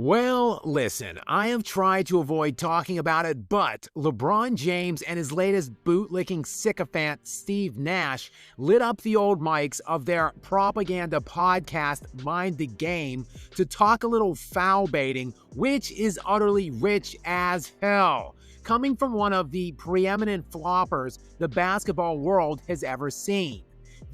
Well, listen, I have tried to avoid talking about it, but LeBron James and his latest bootlicking sycophant, Steve Nash, lit up the old mics of their propaganda podcast, Mind the Game, to talk a little foul baiting, which is utterly rich as hell, coming from one of the preeminent floppers the basketball world has ever seen.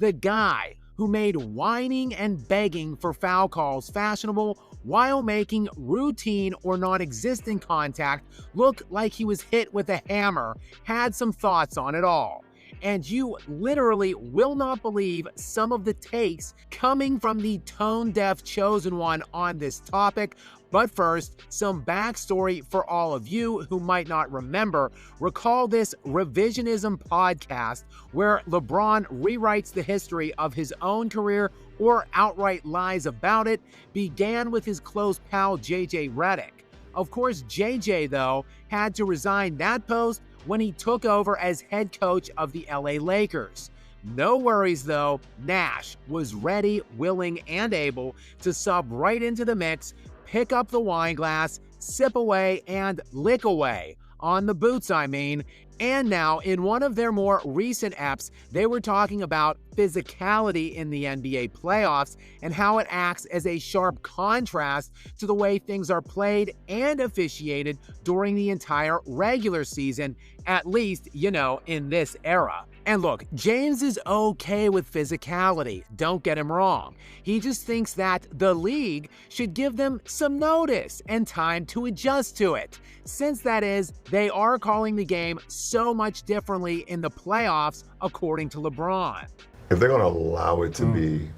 The guy who made whining and begging for foul calls fashionable while making routine or non-existent contact look like he was hit with a hammer, had some thoughts on it all. And you literally will not believe some of the takes coming from the tone-deaf chosen one on this topic. But first, some backstory for all of you who might not remember. Recall this revisionism podcast where LeBron rewrites the history of his own career or outright lies about it, began with his close pal JJ Redick. Of course, JJ, though, had to resign that post when he took over as head coach of the LA Lakers. No worries though, Nash was ready, willing, and able to sub right into the mix, pick up the wine glass, sip away, and lick away. On the boots, I mean. And now, in one of their more recent eps, they were talking about physicality in the NBA playoffs and how it acts as a sharp contrast to the way things are played and officiated during the entire regular season, at least, in this era. And look, James is okay with physicality, don't get him wrong. He just thinks that the league should give them some notice and time to adjust to it, since that is, they are calling the game so much differently in the playoffs, according to LeBron. If they're going to allow it to be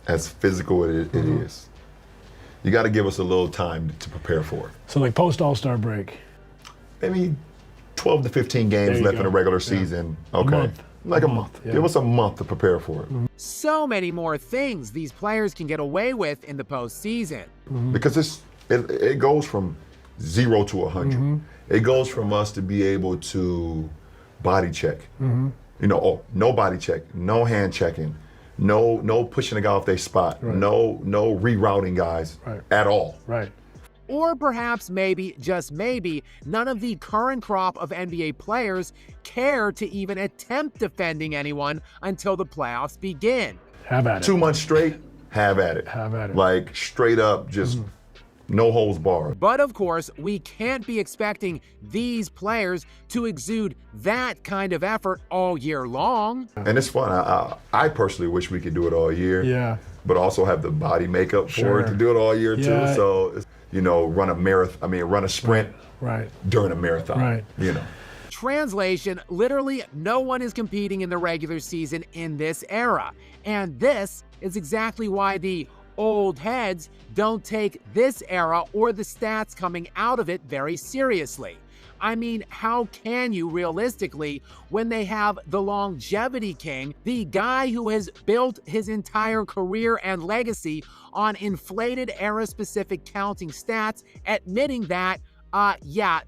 as physical as it is, you got to give us a little time to prepare for it. So like post All-Star break? Maybe 12 to 15 games left in the regular season. Okay. Like a month. Yeah. Give us a month to prepare for it. So many more things these players can get away with in the postseason. Because it goes from 0 to 100. It goes from us to be able to body check. No body check, no hand checking, no pushing a guy off their spot, no rerouting guys at all. Right. Or perhaps maybe, just maybe, none of the current crop of NBA players care to even attempt defending anyone until the playoffs begin. Have at it. 2 months straight, have at it. Have at it. Like straight up, just no holds barred. But of course, we can't be expecting these players to exude that kind of effort all year long. And it's fun. I personally wish we could do it all year. Yeah. But also have the body makeup for it to do it all year too. So, run a sprint during a marathon. Translation, literally no one is competing in the regular season in this era. And this is exactly why the old heads don't take this era or the stats coming out of it very seriously. I mean, how can you realistically when they have the longevity king, the guy who has built his entire career and legacy on inflated era-specific counting stats, admitting that,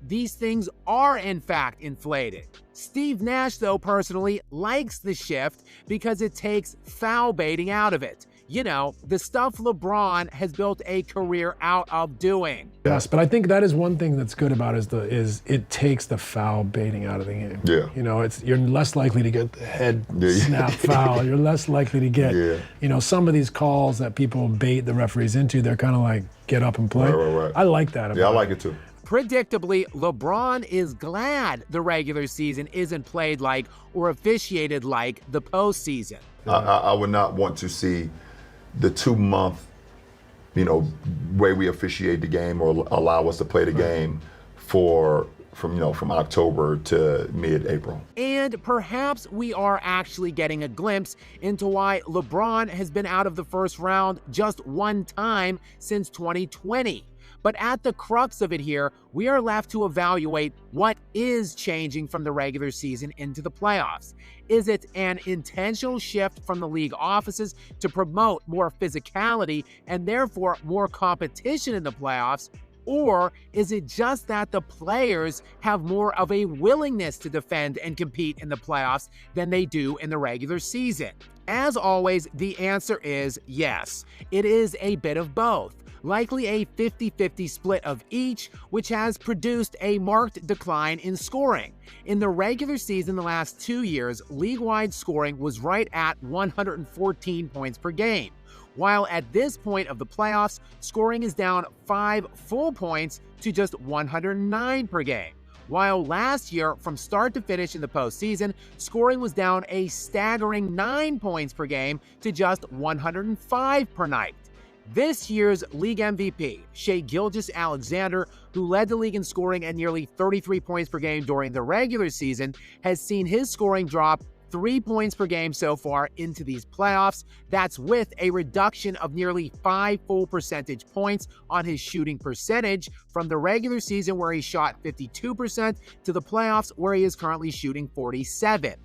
these things are in fact inflated. Steve Nash, though, personally likes the shift because it takes foul baiting out of it. The stuff LeBron has built a career out of doing. Yes, but I think that is one thing that's good about it is it takes the foul baiting out of the game. Yeah. You're less likely to get the head snap foul. You're less likely to get, some of these calls that people bait the referees into, they're kind of like, get up and play. Right. I like that. I like it too. Predictably, LeBron is glad the regular season isn't played like or officiated like the postseason. I would not want to see the 2 month, way we officiate the game or allow us to play the game from October to mid-April. And perhaps we are actually getting a glimpse into why LeBron has been out of the first round just one time since 2020. But at the crux of it here, we are left to evaluate what is changing from the regular season into the playoffs. Is it an intentional shift from the league offices to promote more physicality and therefore more competition in the playoffs? Or is it just that the players have more of a willingness to defend and compete in the playoffs than they do in the regular season? As always, the answer is yes. It is a bit of both. likely a 50-50 split of each, which has produced a marked decline in scoring. In the regular season the last 2 years, league-wide scoring was right at 114 points per game, while at this point of the playoffs, scoring is down 5 full points to just 109 per game. While last year, from start to finish in the postseason, scoring was down a staggering 9 points per game to just 105 per night. This year's league MVP, Shai Gilgeous-Alexander, who led the league in scoring at nearly 33 points per game during the regular season, has seen his scoring drop 3 points per game so far into these playoffs. That's with a reduction of nearly 5 full percentage points on his shooting percentage from the regular season where he shot 52% to the playoffs where he is currently shooting 47%.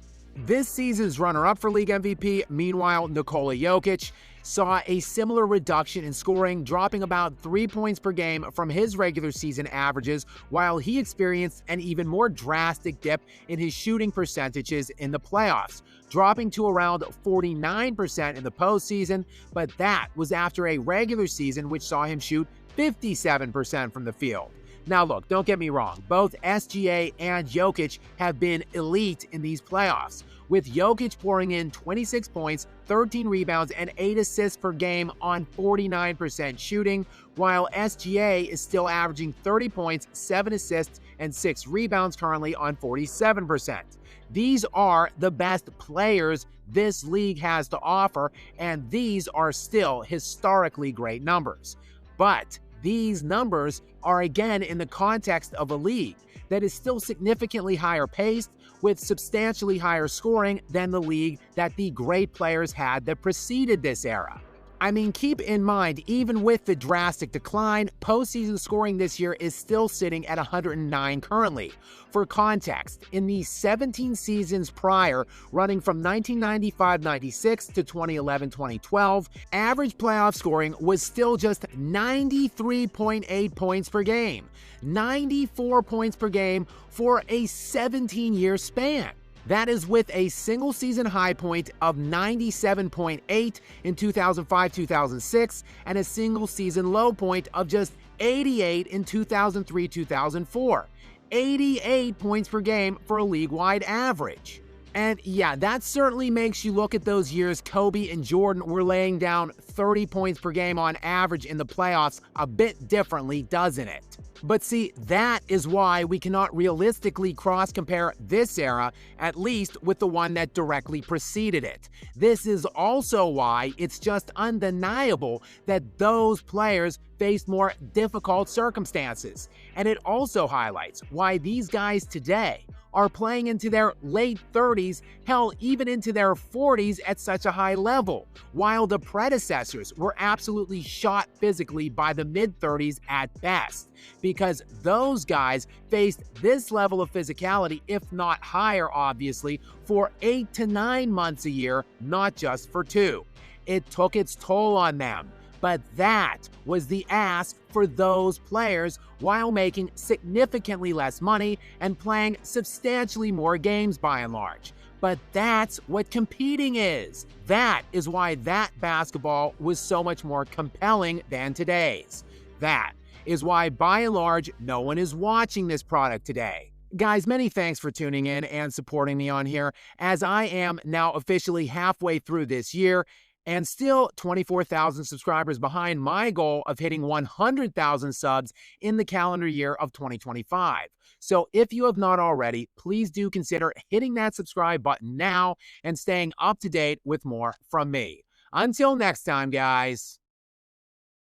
This season's runner-up for league MVP, meanwhile, Nikola Jokic, saw a similar reduction in scoring, dropping about 3 points per game from his regular season averages, while he experienced an even more drastic dip in his shooting percentages in the playoffs, dropping to around 49% in the postseason, but that was after a regular season which saw him shoot 57% from the field. Now look, don't get me wrong, both SGA and Jokic have been elite in these playoffs, with Jokic pouring in 26 points, 13 rebounds, and 8 assists per game on 49% shooting, while SGA is still averaging 30 points, 7 assists, and 6 rebounds currently on 47%. These are the best players this league has to offer, and these are still historically great numbers. But these numbers are again in the context of a league that is still significantly higher paced with substantially higher scoring than the league that the great players had that preceded this era. I mean, keep in mind, even with the drastic decline, postseason scoring this year is still sitting at 109 currently. For context, in the 17 seasons prior, running from 1995-96 to 2011-2012, average playoff scoring was still just 93.8 points per game, 94 points per game for a 17-year span. That is with a single season high point of 97.8 in 2005-2006 and a single season low point of just 88 in 2003-2004. 88 points per game for a league-wide average. And yeah, that certainly makes you look at those years Kobe and Jordan were laying down 30 points per game on average in the playoffs a bit differently, doesn't it? But see, that is why we cannot realistically cross-compare this era, at least with the one that directly preceded it. This is also why it's just undeniable that those players faced more difficult circumstances. And it also highlights why these guys today are playing into their late 30s, hell, even into their 40s at such a high level, while the predecessors were absolutely shot physically by the mid-30s at best, because those guys faced this level of physicality, if not higher obviously, for 8 to 9 months a year, not just for 2. It took its toll on them. But that was the ask for those players while making significantly less money and playing substantially more games by and large. But that's what competing is. That is why that basketball was so much more compelling than today's. That is why, by and large, no one is watching this product today. Guys, many thanks for tuning in and supporting me on here, as I am now officially halfway through this year, and still 24,000 subscribers behind my goal of hitting 100,000 subs in the calendar year of 2025. So if you have not already, please do consider hitting that subscribe button now and staying up to date with more from me. Until next time, guys.